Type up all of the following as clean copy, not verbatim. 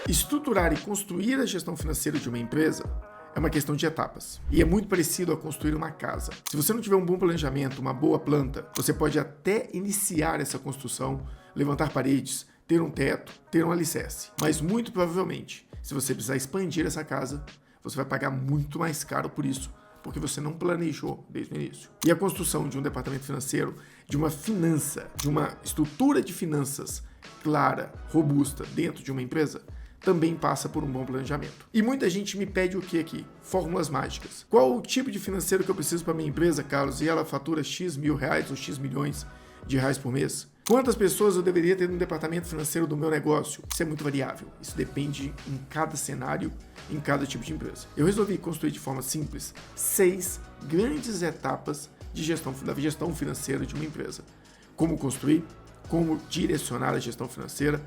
Estruturar e construir a gestão financeira de uma empresa é uma questão de etapas. E é muito parecido a construir uma casa. Se você não tiver um bom planejamento, uma boa planta, você pode até iniciar essa construção, levantar paredes, ter um teto, ter um alicerce. Mas muito provavelmente, se você precisar expandir essa casa, você vai pagar muito mais caro por isso, porque você não planejou desde o início. E a construção de um departamento financeiro, de uma finança, de uma estrutura de finanças clara, robusta dentro de uma empresa, também passa por um bom planejamento. E muita gente me pede o que aqui? Fórmulas mágicas. Qual o tipo de financeiro que eu preciso para minha empresa, Carlos? E ela fatura X mil reais ou X milhões de reais por mês? Quantas pessoas eu deveria ter no departamento financeiro do meu negócio? Isso é muito variável. Isso depende em cada cenário, em cada tipo de empresa. Eu resolvi construir de forma simples 6 grandes etapas da gestão financeira de uma empresa. Como construir, como direcionar a gestão financeira,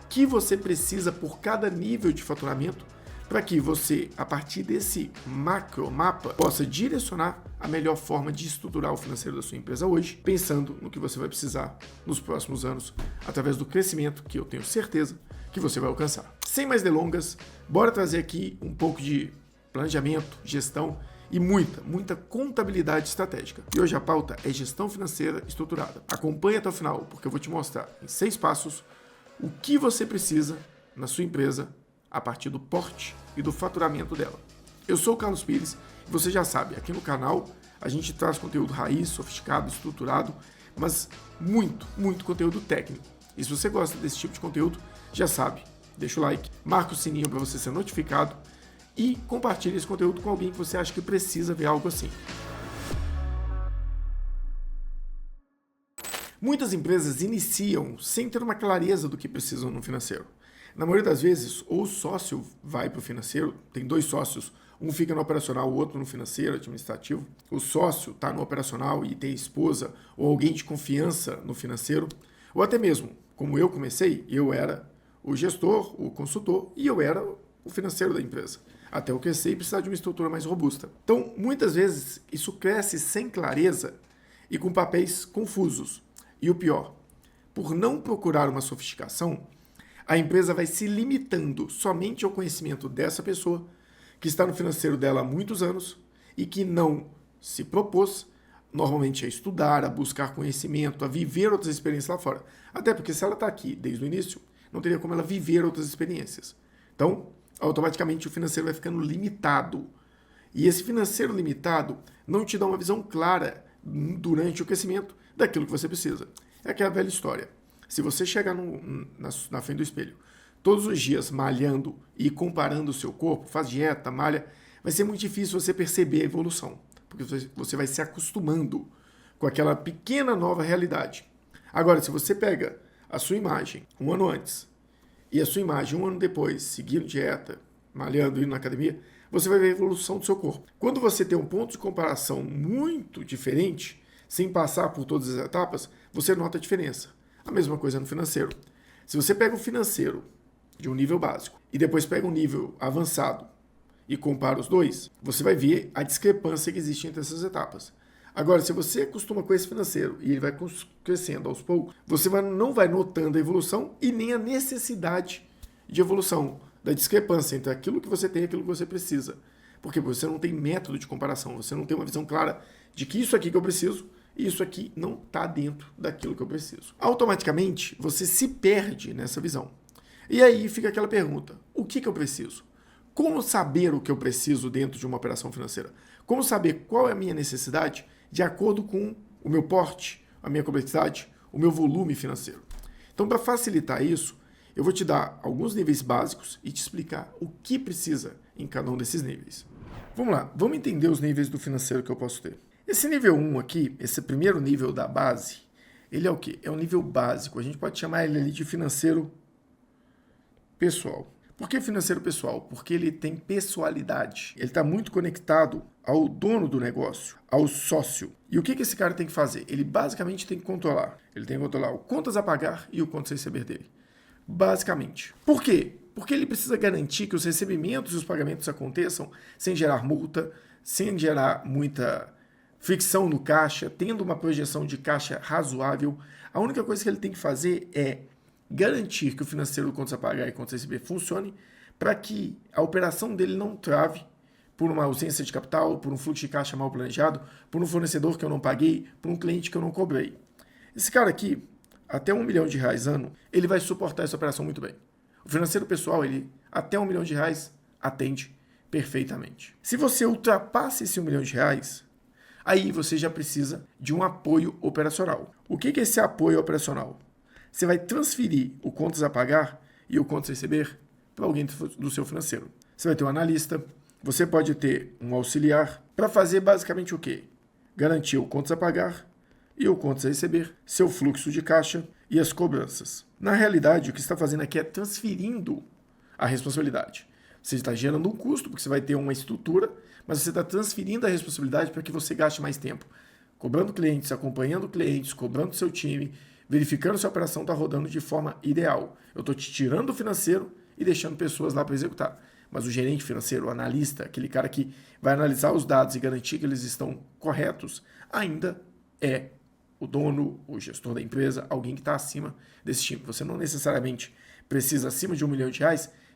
que você precisa por cada nível de faturamento para que você, a partir desse macro mapa, possa direcionar a melhor forma de estruturar o financeiro da sua empresa hoje, pensando no que você vai precisar nos próximos anos, através do crescimento que eu tenho certeza que você vai alcançar. Sem mais delongas, bora trazer aqui um pouco de planejamento, gestão e muita contabilidade estratégica. E hoje a pauta é gestão financeira estruturada. Acompanhe até o final, porque eu vou te mostrar em 6 passos o que você precisa na sua empresa a partir do porte e do faturamento dela. Eu sou o Carlos Pires e você já sabe, aqui no canal a gente traz conteúdo raiz, sofisticado, estruturado, mas muito conteúdo técnico. E se você gosta desse tipo de conteúdo, já sabe, deixa o like, marca o sininho para você ser notificado e compartilhe esse conteúdo com alguém que você acha que precisa ver algo assim. Muitas empresas iniciam sem ter uma clareza do que precisam no financeiro. Na maioria das vezes, ou o sócio vai para o financeiro, tem 2 sócios, um fica no operacional, o outro no financeiro, administrativo. O sócio está no operacional e tem a esposa ou alguém de confiança no financeiro. Ou até mesmo, como eu comecei, eu era o gestor, o consultor e eu era o financeiro da empresa. Até eu crescer e precisar de uma estrutura mais robusta. Então, muitas vezes, isso cresce sem clareza e com papéis confusos. E o pior, por não procurar uma sofisticação, a empresa vai se limitando somente ao conhecimento dessa pessoa que está no financeiro dela há muitos anos e que não se propôs normalmente a estudar, a buscar conhecimento, a viver outras experiências lá fora. Até porque se ela está aqui desde o início, não teria como ela viver outras experiências. Então, automaticamente o financeiro vai ficando limitado. E esse financeiro limitado não te dá uma visão clara durante o crescimento daquilo que você precisa. É aquela velha história. Se você chegar na frente do espelho todos os dias malhando e comparando o seu corpo, faz dieta, malha, vai ser muito difícil você perceber a evolução, porque você vai se acostumando com aquela pequena nova realidade. Agora, se você pega a sua imagem um ano antes e a sua imagem um ano depois, seguindo dieta, malhando, indo na academia, você vai ver a evolução do seu corpo. Quando você tem um ponto de comparação muito diferente, sem passar por todas as etapas, você nota a diferença. A mesma coisa no financeiro. Se você pega o financeiro de um nível básico e depois pega um nível avançado e compara os dois, você vai ver a discrepância que existe entre essas etapas. Agora, se você acostuma com esse financeiro e ele vai crescendo aos poucos, você não vai notando a evolução e nem a necessidade de evolução, da discrepância entre aquilo que você tem e aquilo que você precisa. Porque você não tem método de comparação, você não tem uma visão clara de que isso aqui que eu preciso e isso aqui não está dentro daquilo que eu preciso. Automaticamente, você se perde nessa visão. E aí fica aquela pergunta, o que eu preciso? Como saber o que eu preciso dentro de uma operação financeira? Como saber qual é a minha necessidade de acordo com o meu porte, a minha complexidade, o meu volume financeiro? Então, para facilitar isso, eu vou te dar alguns níveis básicos e te explicar o que precisa em cada um desses níveis. Vamos lá, vamos entender os níveis do financeiro que eu posso ter. Esse nível 1 aqui, esse primeiro nível da base, ele é o quê? É um nível básico. A gente pode chamar ele ali de financeiro pessoal. Por que financeiro pessoal? Porque ele tem pessoalidade. Ele está muito conectado ao dono do negócio, ao sócio. E o que esse cara tem que fazer? Ele basicamente tem que controlar. Ele tem que controlar o contas a pagar e o contas a receber dele. Basicamente. Por quê? Porque ele precisa garantir que os recebimentos e os pagamentos aconteçam sem gerar multa, sem gerar muita fricção no caixa, tendo uma projeção de caixa razoável. A única coisa que ele tem que fazer é garantir que o financeiro do contas a pagar e contas a receber funcione para que a operação dele não trave por uma ausência de capital, por um fluxo de caixa mal planejado, por um fornecedor que eu não paguei, por um cliente que eu não cobrei. Esse cara aqui, até R$1 milhão ano, ele vai suportar essa operação muito bem. O financeiro pessoal, ele até R$1 milhão atende perfeitamente. Se você ultrapassa esse R$1 milhão, aí você já precisa de um apoio operacional. O que é esse apoio operacional? Você vai transferir o contas a pagar e o contas a receber para alguém do seu financeiro. Você vai ter um analista, você pode ter um auxiliar para fazer basicamente o quê? Garantir o contas a pagar e o contas a receber, seu fluxo de caixa e as cobranças. Na realidade, o que você está fazendo aqui é transferindo a responsabilidade. Você está gerando um custo, porque você vai ter uma estrutura, mas você está transferindo a responsabilidade para que você gaste mais tempo. Cobrando clientes, acompanhando clientes, cobrando seu time, verificando se a operação está rodando de forma ideal. Eu estou te tirando do financeiro e deixando pessoas lá para executar. Mas o gerente financeiro, o analista, aquele cara que vai analisar os dados e garantir que eles estão corretos, ainda é o dono, o gestor da empresa, alguém que está acima desse time. Você não necessariamente precisa, acima de R$1 milhão,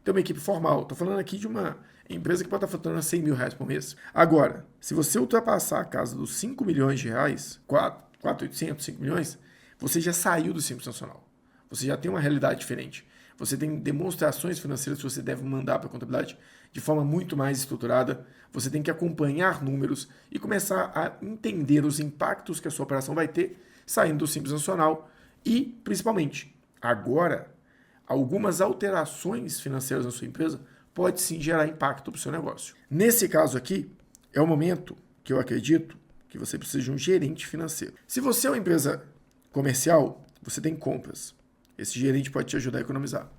ter uma equipe formal. Estou falando aqui de uma empresa que pode estar faturando R$100 mil por mês. Agora, se você ultrapassar a casa dos R$5 milhões, 4.800, 5 milhões, você já saiu do Simples Nacional. Você já tem uma realidade diferente. Você tem demonstrações financeiras que você deve mandar para a contabilidade de forma muito mais estruturada. Você tem que acompanhar números e começar a entender os impactos que a sua operação vai ter saindo do Simples Nacional e, principalmente, agora, algumas alterações financeiras na sua empresa pode sim gerar impacto para o seu negócio. Nesse caso aqui, é o momento que eu acredito que você precisa de um gerente financeiro. Se você é uma empresa comercial, você tem compras. Esse gerente pode te ajudar a economizar.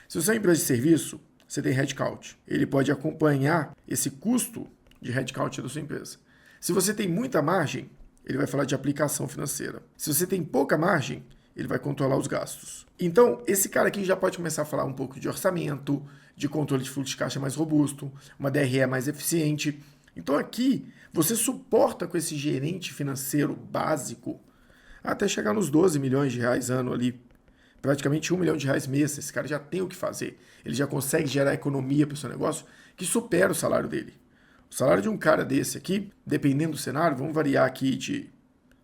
Se você é uma empresa de serviço, você tem headcount. Ele pode acompanhar esse custo de headcount da sua empresa. Se você tem muita margem, ele vai falar de aplicação financeira. Se você tem pouca margem, ele vai controlar os gastos. Então, esse cara aqui já pode começar a falar um pouco de orçamento, de controle de fluxo de caixa mais robusto, uma DRE mais eficiente. Então aqui, você suporta com esse gerente financeiro básico até chegar nos R$12 milhões ano ali, praticamente R$1 milhão mês. Esse cara já tem o que fazer. Ele já consegue gerar economia para o seu negócio que supera o salário dele. O salário de um cara desse aqui, dependendo do cenário, vamos variar aqui de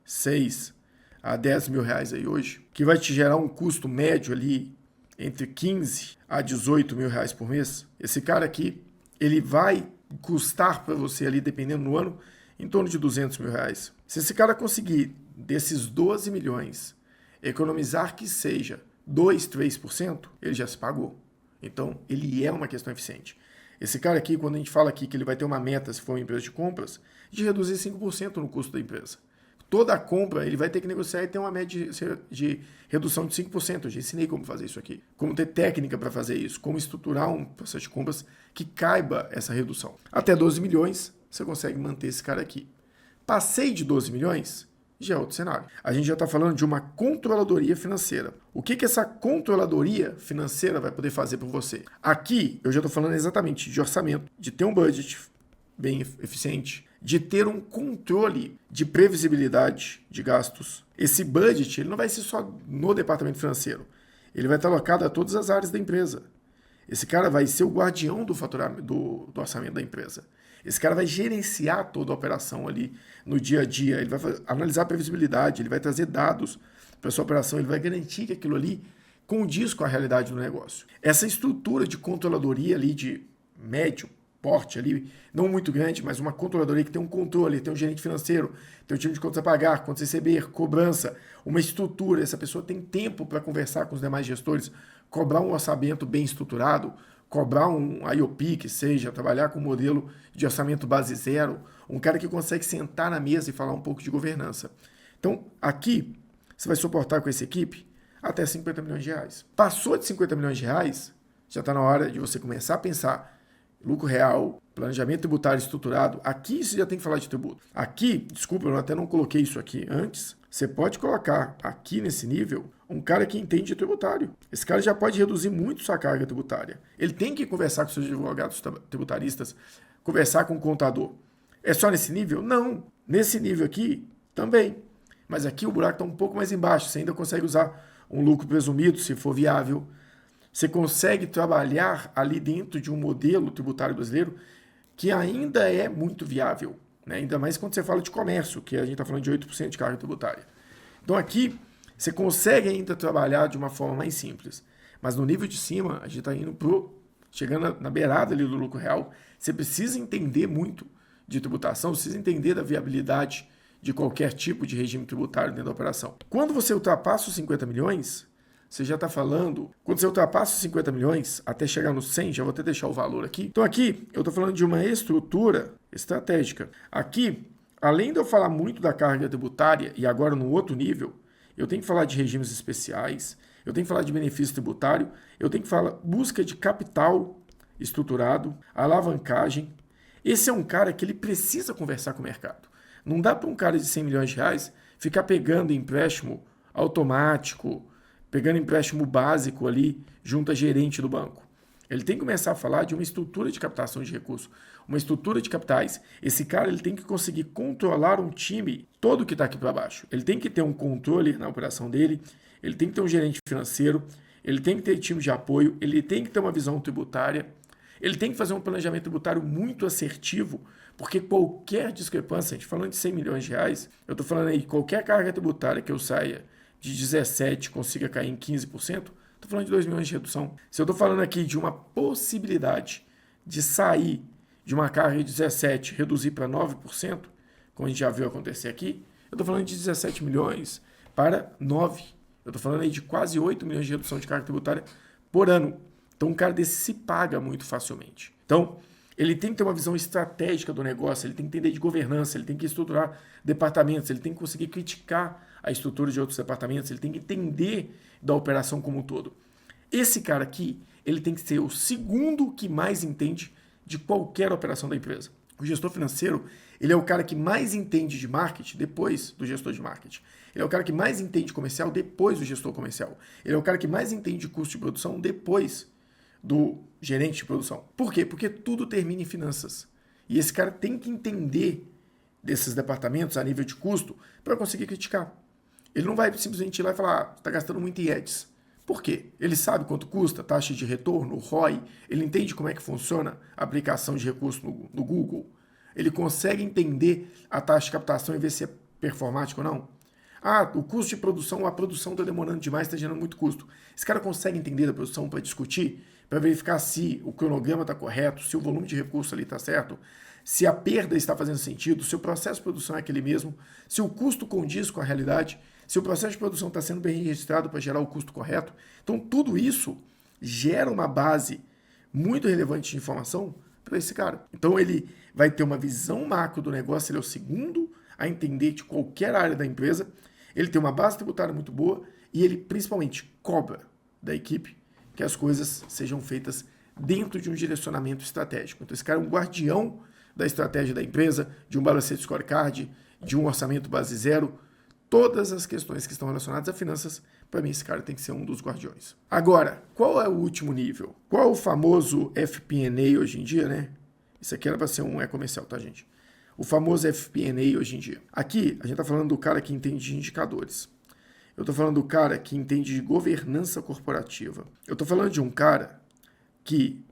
6 a 10 mil aí hoje, que vai te gerar um custo médio ali entre 15 a 18 mil por mês. Esse cara aqui, ele vai custar para você ali, dependendo do ano, em torno de R$200 mil. Se esse cara conseguir, desses 12 milhões, economizar que seja 2, 3%, ele já se pagou. Então, ele é uma questão eficiente. Esse cara aqui, quando a gente fala aqui que ele vai ter uma meta, se for uma empresa de compras, de reduzir 5% no custo da empresa. Toda a compra, ele vai ter que negociar e ter uma média de redução de 5%. Eu já ensinei como fazer isso aqui. Como ter técnica para fazer isso. Como estruturar um processo de compras que caiba essa redução. Até 12 milhões, você consegue manter esse cara aqui. Passei de 12 milhões, já é outro cenário. A gente já está falando de uma controladoria financeira. O que essa controladoria financeira vai poder fazer por você? Aqui, eu já estou falando exatamente de orçamento, de ter um budget bem eficiente, de ter um controle de previsibilidade de gastos. Esse budget ele não vai ser só no departamento financeiro. Ele vai estar alocado a todas as áreas da empresa. Esse cara vai ser o guardião do faturamento, do orçamento da empresa. Esse cara vai gerenciar toda a operação ali no dia a dia. Ele vai analisar a previsibilidade, ele vai trazer dados para a sua operação, ele vai garantir que aquilo ali condiz com a realidade do negócio. Essa estrutura de controladoria ali de médio porte ali, não muito grande, mas uma controladoria que tem um controle, tem um gerente financeiro, tem um time de contas a pagar, contas a receber, cobrança, uma estrutura. Essa pessoa tem tempo para conversar com os demais gestores, cobrar um orçamento bem estruturado, cobrar um IOP, que seja, trabalhar com um modelo de orçamento base zero, um cara que consegue sentar na mesa e falar um pouco de governança. Então, aqui, você vai suportar com essa equipe até R$50 milhões. Passou de R$50 milhões, já está na hora de você começar a pensar lucro real, planejamento tributário estruturado. Aqui você já tem que falar de tributo. Aqui, desculpa, eu até não coloquei isso aqui antes. Você pode colocar aqui nesse nível um cara que entende de tributário. Esse cara já pode reduzir muito sua carga tributária. Ele tem que conversar com seus advogados tributaristas, conversar com o contador. É só nesse nível? Não. Nesse nível aqui, também. Mas aqui o buraco está um pouco mais embaixo. Você ainda consegue usar um lucro presumido, se for viável. Você consegue trabalhar ali dentro de um modelo tributário brasileiro que ainda é muito viável, né? Ainda mais quando você fala de comércio, que a gente está falando de 8% de carga tributária. Então aqui você consegue ainda trabalhar de uma forma mais simples. Mas no nível de cima, a gente está indo chegando na beirada ali do lucro real. Você precisa entender muito de tributação, precisa entender da viabilidade de qualquer tipo de regime tributário dentro da operação. Quando você ultrapassa os 50 milhões, você já está falando, quando você ultrapassa os 50 milhões, até chegar nos 100, já vou até deixar o valor aqui. Então aqui, eu estou falando de uma estrutura estratégica. Aqui, além de eu falar muito da carga tributária, e agora no outro nível, eu tenho que falar de regimes especiais, eu tenho que falar de benefício tributário, eu tenho que falar busca de capital estruturado, alavancagem. Esse é um cara que ele precisa conversar com o mercado. Não dá para um cara de 100 milhões de reais ficar pegando empréstimo automático, pegando empréstimo básico ali junto a gerente do banco. Ele tem que começar a falar de uma estrutura de captação de recursos, uma estrutura de capitais. Esse cara ele tem que conseguir controlar um time todo que está aqui para baixo. Ele tem que ter um controle na operação dele, ele tem que ter um gerente financeiro, ele tem que ter time de apoio, ele tem que ter uma visão tributária, ele tem que fazer um planejamento tributário muito assertivo, porque qualquer discrepância, a gente falando de 100 milhões de reais, eu estou falando aí, qualquer carga tributária que eu saia de 17% consiga cair em 15%, estou falando de 2 milhões de redução. Se eu estou falando aqui de uma possibilidade de sair de uma carga de 17%, reduzir para 9%, como a gente já viu acontecer aqui, eu estou falando de 17 milhões para 9. Eu estou falando aí de quase 8 milhões de redução de carga tributária por ano. Então um cara desse se paga muito facilmente. Então ele tem que ter uma visão estratégica do negócio, ele tem que entender de governança, ele tem que estruturar departamentos, ele tem que conseguir criticar a estrutura de outros departamentos, ele tem que entender da operação como um todo. Esse cara aqui, ele tem que ser o segundo que mais entende de qualquer operação da empresa. O gestor financeiro, ele é o cara que mais entende de marketing depois do gestor de marketing. Ele é o cara que mais entende de comercial depois do gestor comercial. Ele é o cara que mais entende de custo de produção depois do gerente de produção. Por quê? Porque tudo termina em finanças. E esse cara tem que entender desses departamentos a nível de custo para conseguir criticar. Ele não vai simplesmente ir lá e falar, está gastando muito em ads. Por quê? Ele sabe quanto custa, taxa de retorno, ROI, ele entende como é que funciona a aplicação de recursos no Google. Ele consegue entender a taxa de captação e ver se é performático ou não. Ah, o custo de produção, a produção está demorando demais, está gerando muito custo. Esse cara consegue entender da produção para discutir, para verificar se o cronograma está correto, se o volume de recurso ali está certo, se a perda está fazendo sentido, se o processo de produção é aquele mesmo, se o custo condiz com a realidade, se o processo de produção está sendo bem registrado para gerar o custo correto. Então, tudo isso gera uma base muito relevante de informação para esse cara. Então, ele vai ter uma visão macro do negócio, ele é o segundo a entender de qualquer área da empresa, ele tem uma base tributária muito boa e ele, principalmente, cobra da equipe que as coisas sejam feitas dentro de um direcionamento estratégico. Então, esse cara é um guardião da estratégia da empresa, de um balancete scorecard, de um orçamento base zero. Todas as questões que estão relacionadas a finanças, para mim esse cara tem que ser um dos guardiões. Agora, qual é o último nível? Qual é o famoso FP&A hoje em dia, né? Isso aqui era para ser um e-comercial, tá, gente? O famoso FP&A hoje em dia. Aqui, a gente está falando do cara que entende de indicadores. Eu estou falando do cara que entende de governança corporativa. Eu estou falando de um cara que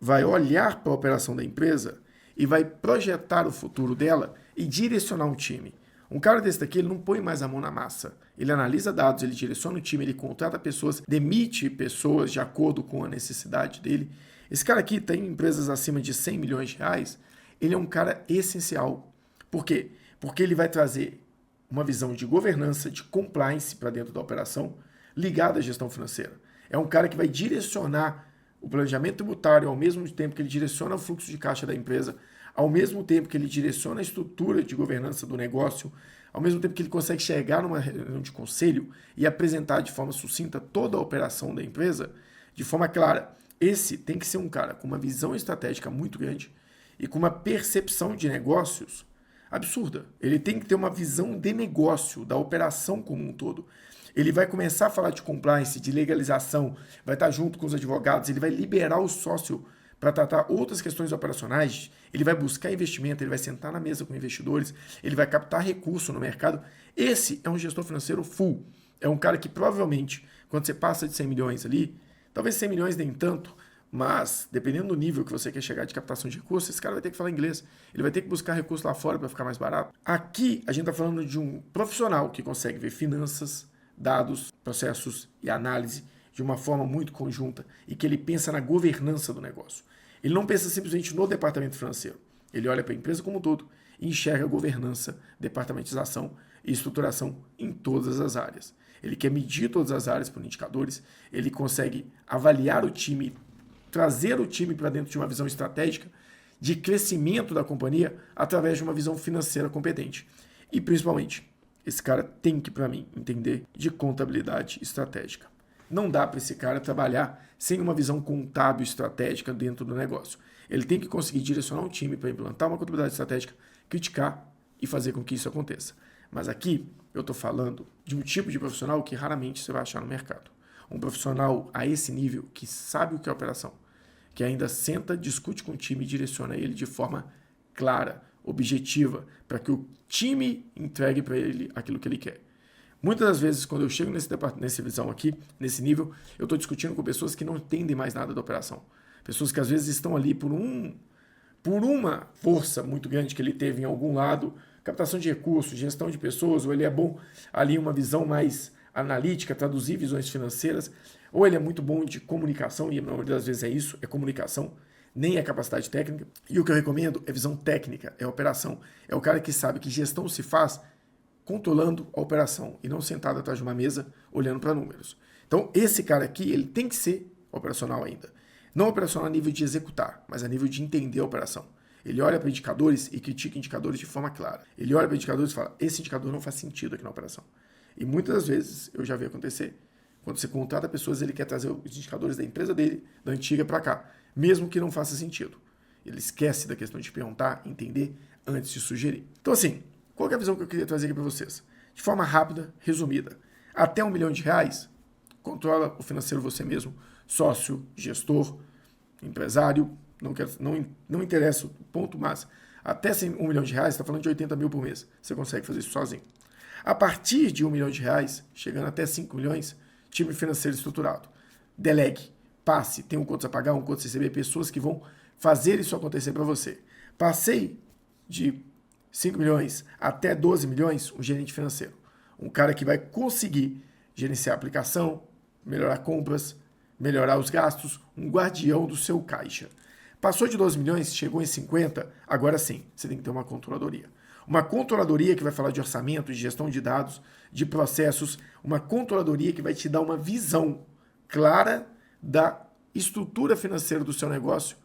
vai olhar para a operação da empresa e vai projetar o futuro dela e direcionar um time. Um cara desse daqui, ele não põe mais a mão na massa. Ele analisa dados, ele direciona o time, ele contrata pessoas, demite pessoas de acordo com a necessidade dele. Esse cara aqui tem empresas acima de 100 milhões de reais. Ele é um cara essencial. Por quê? Porque ele vai trazer uma visão de governança, de compliance para dentro da operação, ligada à gestão financeira. É um cara que vai direcionar o planejamento tributário ao mesmo tempo que ele direciona o fluxo de caixa da empresa, ao mesmo tempo que ele direciona a estrutura de governança do negócio, ao mesmo tempo que ele consegue chegar numa reunião de conselho e apresentar de forma sucinta toda a operação da empresa, de forma clara. Esse tem que ser um cara com uma visão estratégica muito grande e com uma percepção de negócios absurda. Ele tem que ter uma visão de negócio, da operação como um todo. Ele vai começar a falar de compliance, de legalização, vai estar junto com os advogados, ele vai liberar o sócio para tratar outras questões operacionais, ele vai buscar investimento, ele vai sentar na mesa com investidores, ele vai captar recurso no mercado. Esse é um gestor financeiro full. É um cara que provavelmente, quando você passa de 100 milhões ali, talvez 100 milhões nem tanto, mas dependendo do nível que você quer chegar de captação de recursos, esse cara vai ter que falar inglês. Ele vai ter que buscar recursos lá fora para ficar mais barato. Aqui a gente está falando de um profissional que consegue ver finanças, dados, processos e análise de uma forma muito conjunta e que ele pensa na governança do negócio. Ele não pensa simplesmente no departamento financeiro. Ele olha para a empresa como um todo e enxerga governança, departamentização e estruturação em todas as áreas. Ele quer medir todas as áreas por indicadores, ele consegue avaliar o time, trazer o time para dentro de uma visão estratégica de crescimento da companhia através de uma visão financeira competente. E, principalmente, esse cara tem que, para mim, entender de contabilidade estratégica. Não dá para esse cara trabalhar sem uma visão contábil estratégica dentro do negócio. Ele tem que conseguir direcionar um time para implantar uma contabilidade estratégica, criticar e fazer com que isso aconteça. Mas aqui eu estou falando de um tipo de profissional que raramente você vai achar no mercado. Um profissional a esse nível que sabe o que é operação, que ainda senta, discute com o time e direciona ele de forma clara, objetiva, para que o time entregue para ele aquilo que ele quer. Muitas das vezes, quando eu chego nessa visão aqui, nesse nível, eu estou discutindo com pessoas que não entendem mais nada da operação. Pessoas que às vezes estão ali por uma força muito grande que ele teve em algum lado, captação de recursos, gestão de pessoas, ou ele é bom ali em uma visão mais analítica, traduzir visões financeiras, ou ele é muito bom de comunicação, e a maioria das vezes é isso, é comunicação, nem é capacidade técnica. E o que eu recomendo é visão técnica, é operação. É o cara que sabe que gestão se faz controlando a operação e não sentado atrás de uma mesa olhando para números. Então, esse cara aqui, ele tem que ser operacional ainda. Não operacional a nível de executar, mas a nível de entender a operação. Ele olha para indicadores e critica indicadores de forma clara. Ele olha para indicadores e fala, esse indicador não faz sentido aqui na operação. E muitas das vezes, eu já vi acontecer, quando você contrata pessoas, ele quer trazer os indicadores da empresa dele, da antiga, para cá, mesmo que não faça sentido. Ele esquece da questão de perguntar, entender, antes de sugerir. Então, assim, qual é a visão que eu queria trazer aqui para vocês? De forma rápida, resumida. Até R$1 milhão, controla o financeiro você mesmo, sócio, gestor, empresário, não interessa o ponto, mas até R$1 milhão, você está falando de 80 mil por mês. Você consegue fazer isso sozinho. A partir de R$1 milhão, chegando até 5 milhões, time financeiro estruturado. Delegue, passe, tem um contas a pagar, um contas a receber, pessoas que vão fazer isso acontecer para você. Passei de 5 milhões até 12 milhões, um gerente financeiro. Um cara que vai conseguir gerenciar a aplicação, melhorar compras, melhorar os gastos, um guardião do seu caixa. Passou de 12 milhões, chegou em 50, agora sim, você tem que ter uma controladoria. Uma controladoria que vai falar de orçamento, de gestão de dados, de processos, uma controladoria que vai te dar uma visão clara da estrutura financeira do seu negócio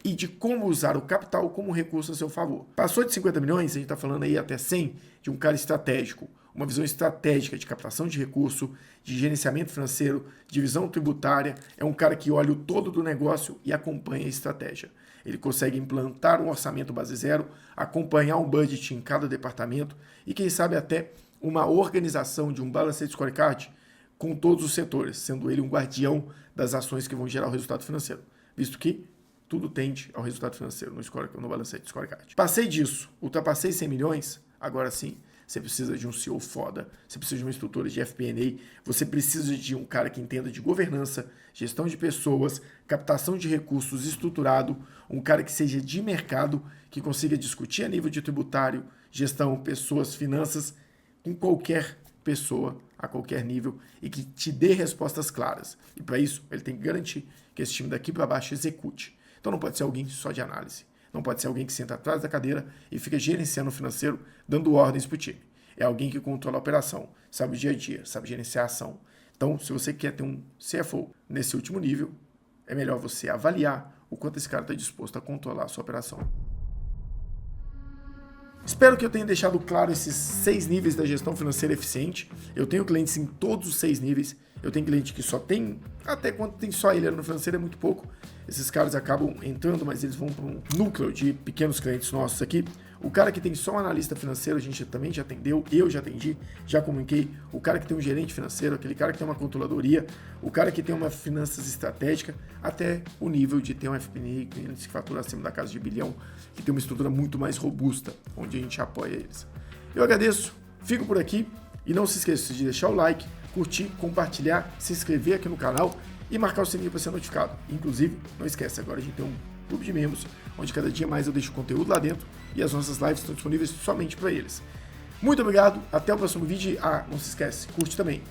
e de como usar o capital como recurso a seu favor. Passou de 50 milhões, a gente está falando aí até 100, de um cara estratégico, uma visão estratégica de captação de recurso, de gerenciamento financeiro, de visão tributária, é um cara que olha o todo do negócio e acompanha a estratégia. Ele consegue implantar um orçamento base zero, acompanhar um budget em cada departamento e, quem sabe, até uma organização de um Balanced Scorecard com todos os setores, sendo ele um guardião das ações que vão gerar o resultado financeiro, visto que tudo tende ao resultado financeiro no Balanced Scorecard. Passei disso, ultrapassei 100 milhões, agora sim, você precisa de um CEO foda, você precisa de uma estrutura de FP&A, você precisa de um cara que entenda de governança, gestão de pessoas, captação de recursos estruturado, um cara que seja de mercado, que consiga discutir a nível de tributário, gestão, pessoas, finanças, com qualquer pessoa, a qualquer nível, e que te dê respostas claras. E para isso, ele tem que garantir que esse time daqui para baixo execute. Então não pode ser alguém só de análise. Não pode ser alguém que senta atrás da cadeira e fica gerenciando o financeiro, dando ordens para o time. É alguém que controla a operação, sabe o dia a dia, sabe gerenciar a ação. Então, se você quer ter um CFO nesse último nível, é melhor você avaliar o quanto esse cara está disposto a controlar a sua operação. Espero que eu tenha deixado claro esses 6 níveis da gestão financeira eficiente. Eu tenho clientes em todos os 6 níveis. Eu tenho cliente que só tem, até quando tem só ele no financeiro é muito pouco. Esses caras acabam entrando, mas eles vão para um núcleo de pequenos clientes nossos aqui. O cara que tem só um analista financeiro, a gente também já atendeu, eu já atendi, já comuniquei. O cara que tem um gerente financeiro, aquele cara que tem uma controladoria, o cara que tem uma finanças estratégica, até o nível de ter um FP&A, clientes que faturam acima da casa de R$1 bilhão, que tem uma estrutura muito mais robusta, onde a gente apoia eles. Eu agradeço, fico por aqui e não se esqueça de deixar o like, curtir, compartilhar, se inscrever aqui no canal e marcar o sininho para ser notificado. Inclusive, não esquece, agora a gente tem um clube de membros, onde cada dia mais eu deixo conteúdo lá dentro e as nossas lives estão disponíveis somente para eles. Muito obrigado, até o próximo vídeo. Não se esquece, curte também.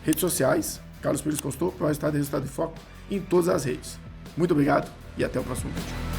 Redes sociais, Carlos Pires Consultor, para o resultado em foco em todas as redes. Muito obrigado e até o próximo vídeo.